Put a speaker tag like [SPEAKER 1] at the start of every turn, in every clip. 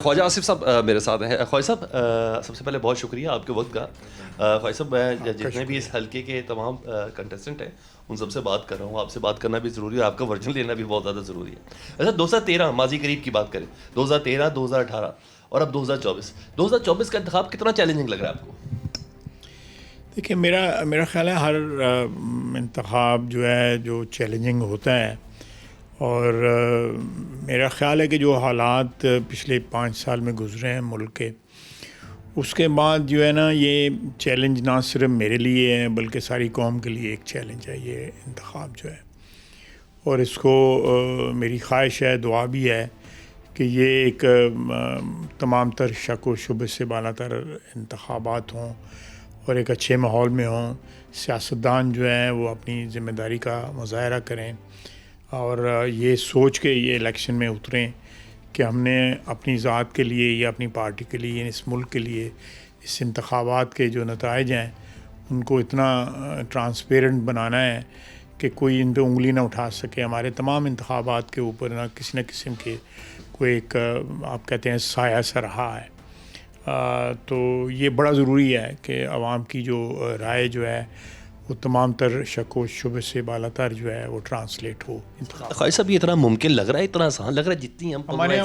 [SPEAKER 1] خواجہ آصف صاحب میرے ساتھ ہیں. خواجہ صاحب سب سے پہلے بہت شکریہ آپ کے وقت کا. خواجہ صاحب میں جتنے بھی اس حلقے کے تمام کنٹیسٹنٹ ہیں ان سب سے بات کر رہا ہوں. آپ سے بات کرنا بھی ضروری ہے, آپ کا ورژن لینا بھی بہت زیادہ ضروری ہے. اچھا 2013 ماضی قریب کی بات کریں, 2013 2018 اور اب 2024 کا انتخاب کتنا چیلنجنگ لگ رہا ہے آپ کو؟
[SPEAKER 2] دیکھیے میرا خیال ہے ہر انتخاب جو ہے جو چیلنجنگ ہوتا ہے, اور میرا خیال ہے کہ جو حالات پچھلے 5 سال میں گزرے ہیں ملک کے, اس کے بعد جو ہے نا یہ چیلنج نہ صرف میرے لیے ہے بلکہ ساری قوم کے لیے ایک چیلنج ہے یہ انتخاب جو ہے. اور اس کو میری خواہش ہے, دعا بھی ہے کہ یہ ایک تمام تر شک و شبہ سے بالا تر انتخابات ہوں اور ایک اچھے ماحول میں ہوں. سیاستدان جو ہیں وہ اپنی ذمہ داری کا مظاہرہ کریں اور یہ سوچ کے یہ الیکشن میں اتریں کہ ہم نے اپنی ذات کے لیے یا اپنی پارٹی کے لیے, اس ملک کے لیے, اس انتخابات کے جو نتائج ہیں ان کو اتنا ٹرانسپیرنٹ بنانا ہے کہ کوئی ان پہ انگلی نہ اٹھا سکے. ہمارے تمام انتخابات کے اوپر نہ قسم کے کوئی ایک آپ کہتے ہیں سایہ سا رہا ہے. تو یہ بڑا ضروری ہے کہ عوام کی جو رائے جو ہے وہ تمام تر شک و شبہ سے بالا تر جو ہے وہ ٹرانسلیٹ ہو.
[SPEAKER 1] خواجہ صاحب یہ اتنا ممکن لگ رہا ہے, اتنا آسان لگ رہا ہے جتنی ہم
[SPEAKER 2] ہمارے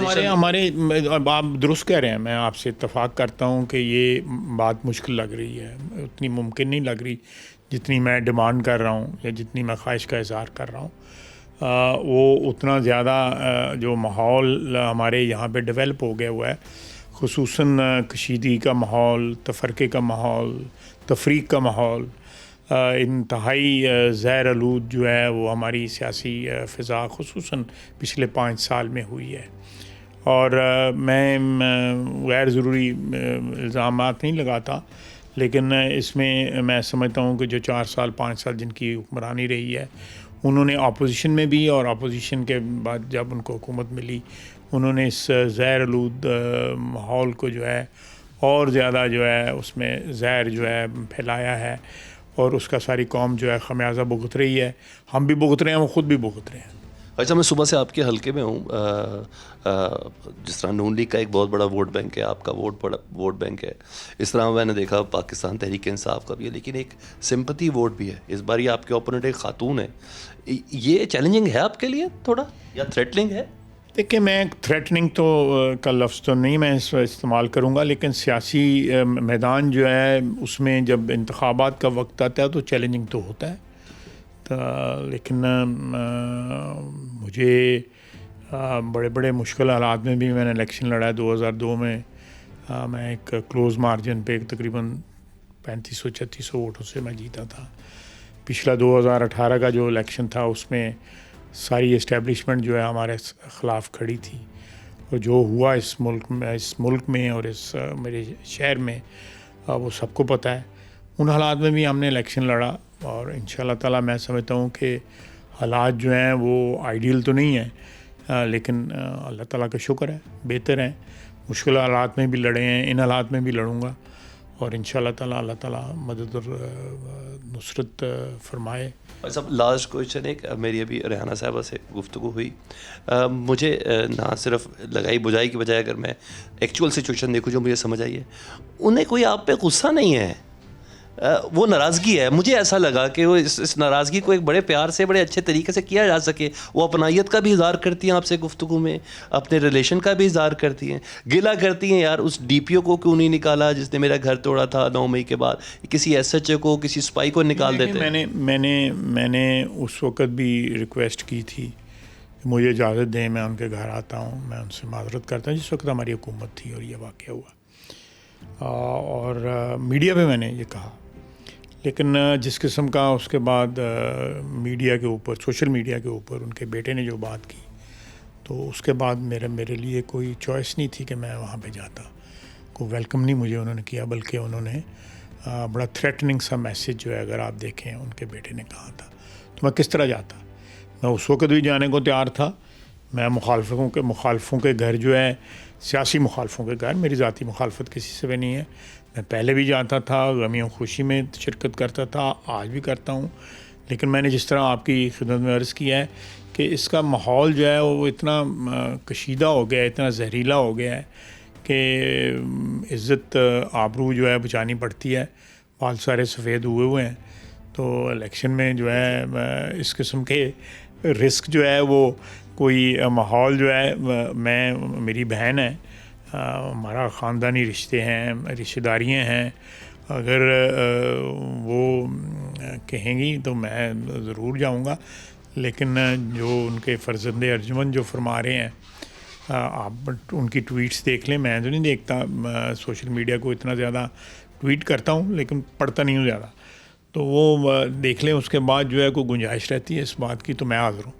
[SPEAKER 2] آپ درست کہہ رہے ہیں, میں آپ سے اتفاق کرتا ہوں کہ یہ بات مشکل لگ رہی ہے, اتنی ممکن نہیں لگ رہی جتنی میں ڈیمانڈ کر رہا ہوں یا جتنی میں خواہش کا اظہار کر رہا ہوں. وہ اتنا زیادہ جو ماحول ہمارے یہاں پہ ڈیولپ ہو گیا ہوا ہے, خصوصاً کشیدگی کا ماحول, تفرقے کا ماحول, تفریق کا ماحول, انتہائی زہر آلود جو ہے وہ ہماری سیاسی فضا خصوصاً پچھلے 5 سال میں ہوئی ہے. اور میں غیر ضروری الزامات نہیں لگاتا, لیکن اس میں سمجھتا ہوں کہ جو 4 سال 5 سال جن کی حکمرانی رہی ہے انہوں نے اپوزیشن میں بھی اور اپوزیشن کے بعد جب ان کو حکومت ملی انہوں نے اس زہر آلود ماحول کو جو ہے اور زیادہ جو ہے اس میں زہر جو ہے پھیلایا ہے, اور اس کا ساری قوم جو ہے خمیازہ بھگت رہی ہے. ہم بھی بھگت رہے ہیں, وہ خود بھی بھگت رہے ہیں.
[SPEAKER 1] اچھا میں صبح سے آپ کے حلقے میں ہوں. جس طرح نون لیگ کا ایک بہت بڑا ووٹ بینک ہے, آپ کا ووٹ بینک ہے, اس طرح میں نے دیکھا پاکستان تحریک انصاف کا بھی ہے, لیکن ایک سمپتی ووٹ بھی ہے. اس بار یہ آپ کے اوپوننٹ ایک خاتون ہے. یہ چیلنجنگ ہے آپ کے لیے تھوڑا, یا تھریٹننگ ہے؟
[SPEAKER 2] دیکھیں میں تھریٹننگ تو کا لفظ تو نہیں میں استعمال کروں گا, لیکن سیاسی میدان جو ہے اس میں جب انتخابات کا وقت آتا ہے تو چیلنجنگ تو ہوتا ہے. لیکن مجھے بڑے بڑے مشکل حالات میں بھی میں نے الیکشن لڑا ہے. 2002 میں میں ایک کلوز مارجن پہ تقریباً 3500-3600 ووٹوں سے میں جیتا تھا. پچھلا 2018 کا جو الیکشن تھا اس میں ساری اسٹیبلشمنٹ جو ہے ہمارے خلاف کھڑی تھی, اور جو ہوا اس ملک میں اور اس میرے شہر میں وہ سب کو پتہ ہے. ان حالات میں بھی ہم نے الیکشن لڑا, اور انشاءاللہ تعالیٰ میں سمجھتا ہوں کہ حالات جو ہیں وہ آئیڈیل تو نہیں ہیں, لیکن اللہ تعالیٰ کا شکر ہے بہتر ہیں. مشکل حالات میں بھی لڑے ہیں, ان حالات میں بھی لڑوں گا, اور انشاءاللہ تعالیٰ اللہ تعالیٰ مدد اور نصرت فرمائے.
[SPEAKER 1] سب لاسٹ کویشچن ایک, میری ابھی ریحانہ صاحبہ سے گفتگو ہوئی, مجھے نہ صرف لگائی بجائی کی بجائے اگر میں ایکچوئل سچویشن دیکھوں جو مجھے سمجھ آئی ہے, انہیں کوئی آپ پہ غصہ نہیں ہے, وہ ناراضگی ہے. مجھے ایسا لگا کہ وہ اس ناراضگی کو ایک بڑے پیار سے بڑے اچھے طریقے سے کیا جا سکے. وہ اپنائیت کا بھی اظہار کرتی ہیں آپ سے گفتگو میں, اپنے ریلیشن کا بھی اظہار کرتی ہیں, گلا کرتی ہیں یار اس ڈی پی او کو کیوں نہیں نکالا جس نے میرا گھر توڑا تھا 9 مئی کے بعد, کسی ایس ایچ او کو, کسی سپائی کو نکال دیتے.
[SPEAKER 2] میں نے اس وقت بھی ریکویسٹ کی تھی کہ مجھے اجازت دیں, میں ان کے گھر آتا ہوں, میں ان سے معذرت کرتا ہوں. جس وقت ہماری حکومت تھی اور یہ واقعہ ہوا, اور میڈیا پہ میں نے یہ کہا, لیکن جس قسم کا اس کے بعد میڈیا کے اوپر, سوشل میڈیا کے اوپر ان کے بیٹے نے جو بات کی, تو اس کے بعد میرے لیے کوئی چوائس نہیں تھی کہ میں وہاں پہ جاتا. کوئی ویلکم نہیں مجھے انہوں نے کیا, بلکہ انہوں نے بڑا تھریٹننگ سا میسیج جو ہے اگر آپ دیکھیں ان کے بیٹے نے کہا تھا. تو میں کس طرح جاتا؟ میں اس وقت بھی جانے کو تیار تھا. میں مخالفوں کے گھر جو ہے, سیاسی مخالفوں کے گھر, میری ذاتی مخالفت کسی سے بھی نہیں ہے, میں پہلے بھی جاتا تھا, غمی و خوشی میں شرکت کرتا تھا, آج بھی کرتا ہوں. لیکن میں نے جس طرح آپ کی خدمت میں عرض کیا ہے کہ اس کا ماحول جو ہے وہ اتنا کشیدہ ہو گیا ہے, اتنا زہریلا ہو گیا ہے کہ عزت آبرو جو ہے بچانی پڑتی ہے. بال سارے سفید ہوئے ہیں تو الیکشن میں جو ہے اس قسم کے رسک جو ہے وہ کوئی ماحول جو ہے میں میری بہن ہے, ہمارا خاندانی رشتے ہیں, رشتہ داریاں ہیں, اگر وہ کہیں گی تو میں ضرور جاؤں گا. لیکن جو ان کے فرزند ارجمن جو فرما رہے ہیں, آپ ان کی ٹویٹس دیکھ لیں. میں تو نہیں دیکھتا سوشل میڈیا کو اتنا زیادہ, ٹویٹ کرتا ہوں لیکن پڑھتا نہیں ہوں زیادہ, تو وہ دیکھ لیں. اس کے بعد جو ہے کوئی گنجائش رہتی ہے اس بات کی تو میں حاضر ہوں.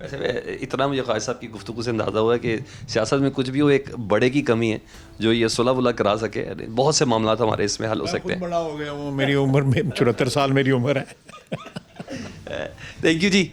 [SPEAKER 1] ویسے اتنا مجھے قائد صاحب کی گفتگو سے اندازہ ہوا ہے کہ سیاست میں کچھ بھی ہو ایک بڑے کی کمی ہے جو یہ صلح ولا کرا سکے. بہت سے معاملات ہمارے اس میں حل ہو سکتے ہیں.
[SPEAKER 2] بڑا ہو گیا ہوں, میری عمر میں 74 سال میری عمر ہے.
[SPEAKER 1] Thank you G.